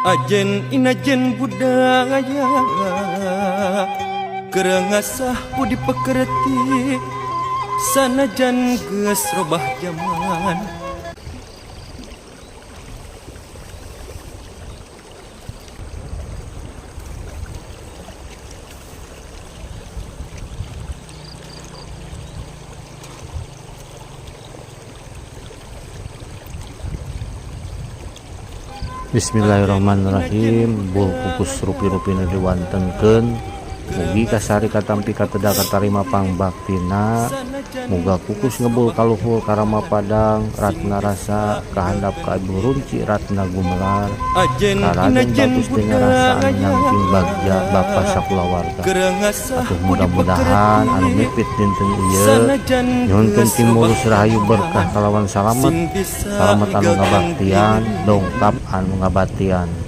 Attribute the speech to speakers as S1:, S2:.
S1: Ajen inajen budaya kerengasah budi pekerti sanajan geus robah zaman.
S2: Bismillahirrahmanirrahim. Bul kukus rupi-rupi nu diwantenkeun mugi kasari katampi kateda katarima pangbaktina, muga kukus ngebul kaluhur karama padang ratna rasa kahandap ka ibu runci ratna gumelar karaden bagus dengan rasaan nangking bagja bapa sakulawarga. Atuh mudah-mudahan anu mipit dinten ieu nyuhunkeun timulus rahayu berkah kalawan salamet anu ngabaktian dongkap anu ngabatian.